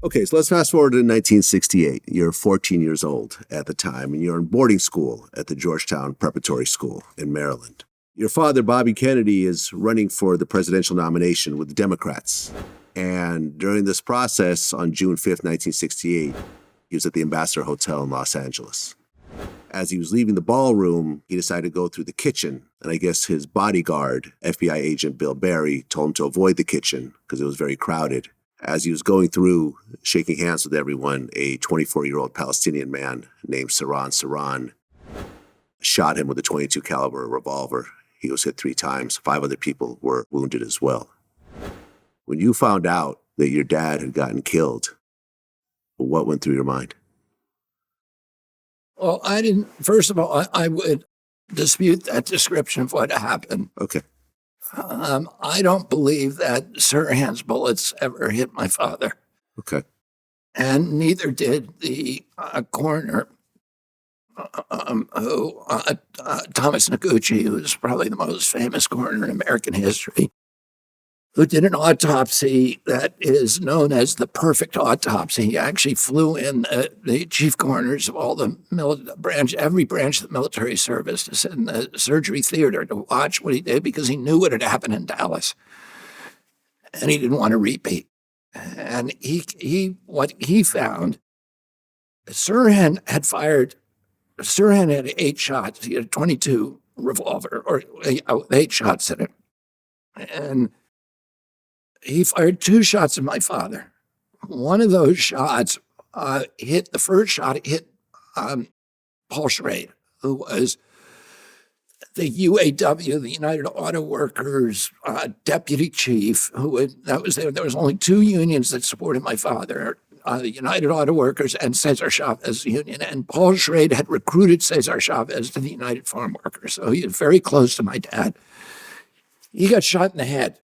Okay, so let's fast forward to 1968. You're 14 years old at the time, and you're in boarding school at the Georgetown Preparatory School in Maryland. Your father, Bobby Kennedy, is running for the presidential nomination with the Democrats. And during this process, on June 5th, 1968, he was at the Ambassador Hotel in Los Angeles. As he was leaving the ballroom, he decided to go through the kitchen. And I guess his bodyguard, FBI agent Bill Barry, told him to avoid the kitchen because it was very crowded. As he was going through, shaking hands with everyone, a 24-year-old Palestinian man named Sirhan Sirhan shot him with a .22 caliber revolver. He was hit 3 times. 5 other people were wounded as well. When you found out that your dad had gotten killed, what went through your mind? Well, first of all, I would dispute that description of what happened. Okay. I don't believe that Sirhan's bullets ever hit my father. Okay. And neither did the coroner, Thomas Noguchi, who is probably the most famous coroner in American history, who did an autopsy that is known as the perfect autopsy. He actually flew in the chief coroners of all the every branch of the military service to sit in the surgery theater to watch what he did because he knew what had happened in Dallas. And he didn't want to repeat. And what he found, Sirhan had 8 shots. He had a .22 revolver, or 8 shots in it. And he fired 2 shots at my father. One of those shots hit Paul Schrade, who was the UAW, the United Auto Workers deputy chief. There was only 2 unions that supported my father, the United Auto Workers and Cesar Chavez Union. And Paul Schrade had recruited Cesar Chavez to the United Farm Workers, so he was very close to my dad. He got shot in the head,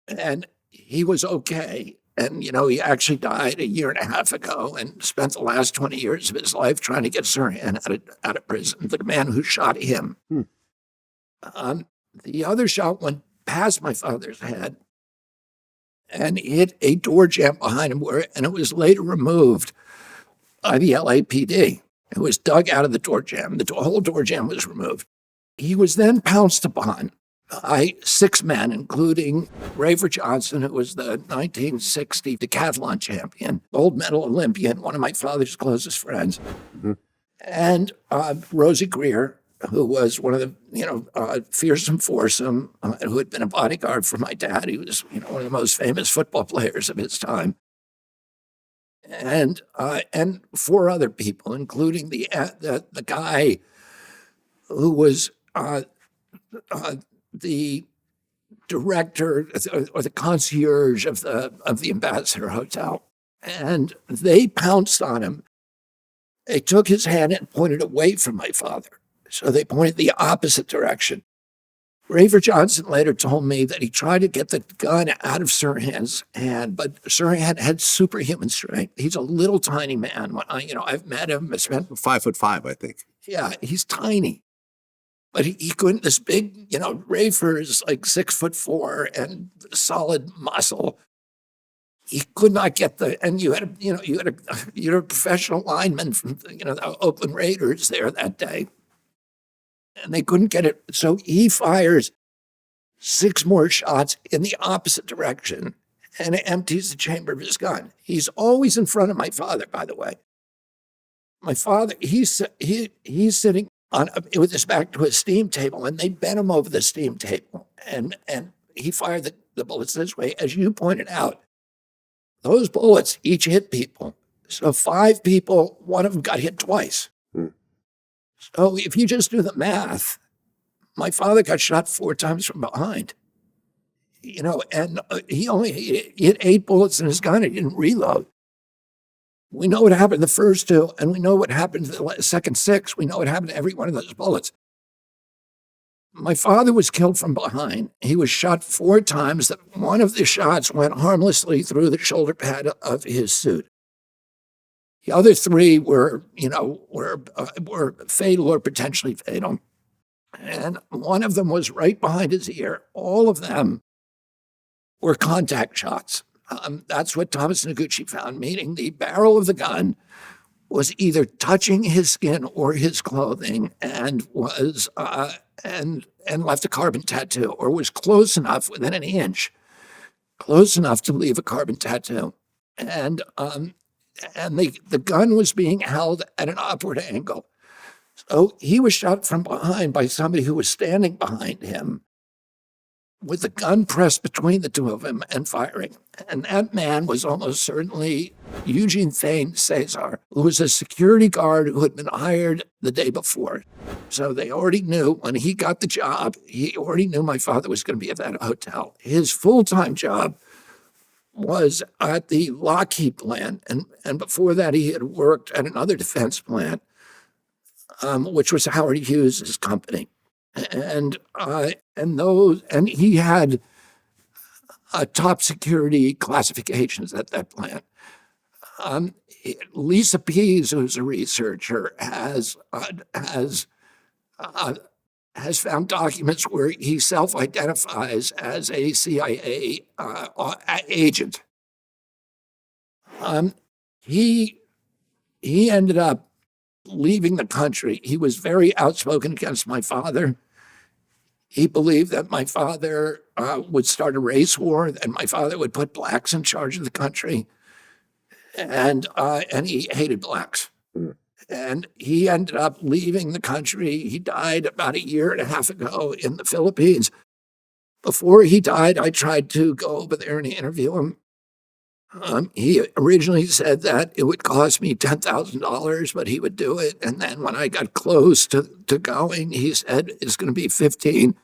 and he was okay. And, he actually died a year and a half ago and spent the last 20 years of his life trying to get Sirhan out of prison, the man who shot him. The other shot went past my father's head and hit a door jamb behind him, and it was later removed by the LAPD. It was dug out of the door jamb. The whole door jamb was removed. He was then pounced upon by 6 men, including Rafer Johnson, who was the 1960 decathlon champion, gold medal Olympian, one of my father's closest friends, and Rosie Greer, who was one of the, fearsome foursome, who had been a bodyguard for my dad. He was, one of the most famous football players of his time. And 4 other people, including the guy who was the director or the concierge of the Ambassador Hotel. And they pounced on him. They took his hand and pointed away from my father. So they pointed the opposite direction. Rafer Johnson later told me that he tried to get the gun out of Sirhan's hand, but Sirhan had superhuman strength. He's a little tiny man. I've met him. I spent 5'5", I think. Yeah, he's tiny. But he couldn't, this big, Rafer is like 6'4" and solid muscle. He could not get and you had a professional lineman from, the Oakland Raiders there that day. And they couldn't get it. So he fires 6 more shots in the opposite direction and empties the chamber of his gun. He's always in front of my father, by the way. My father, he's sitting with his back to a steam table, and they bent him over the steam table. And he fired the bullets this way. As you pointed out, those bullets each hit people. So 5 people, one of them got hit twice. So if you just do the math, my father got shot 4 times from behind, and he hit 8 bullets in his gun. He didn't reload. We know what happened the first 2, and we know what happened to the second 6. We know what happened to every one of those bullets. My father was killed from behind. He was shot 4 times. One of the shots went harmlessly through the shoulder pad of his suit. The other 3 were fatal or potentially fatal. And one of them was right behind his ear. All of them were contact shots. That's what Thomas Noguchi found, meaning the barrel of the gun was either touching his skin or his clothing and was and left a carbon tattoo, or was close enough, within an inch, close enough to leave a carbon tattoo. And the gun was being held at an upward angle. So he was shot from behind by somebody who was standing behind him with the gun pressed between the two of them and firing. And that man was almost certainly Eugene Cesar, who was a security guard who had been hired the day before. So they already knew when he got the job, he already knew my father was going to be at that hotel. His full-time job was at the Lockheed plant. And before that, he had worked at another defense plant, which was Howard Hughes' company. And he had top security classifications at that plant. Lisa Pease, who's a researcher, has found documents where he self-identifies as a CIA agent. He ended up leaving the country. He was very outspoken against my father. He believed that my father would start a race war, and my father would put blacks in charge of the country, and he hated blacks. Mm. And he ended up leaving the country. He died about 1.5 years ago in the Philippines. Before he died, I tried to go over there and interview him. He originally said that it would cost me $10,000, but he would do it. And then when I got close to going, he said it's going to be 15.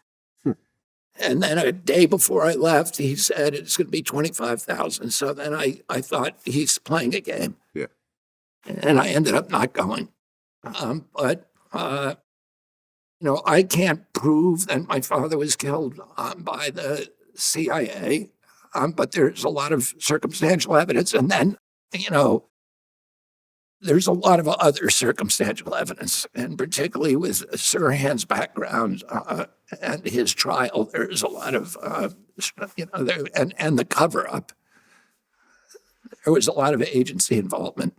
And then a day before I left, he said it's going to be 25,000. So then I thought he's playing a game. Yeah. And I ended up not going. But I can't prove that my father was killed by the CIA. But there's a lot of circumstantial evidence. And then, there's a lot of other circumstantial evidence, and particularly with Sirhan's background and his trial, there's a lot of, and the cover-up. There was a lot of agency involvement.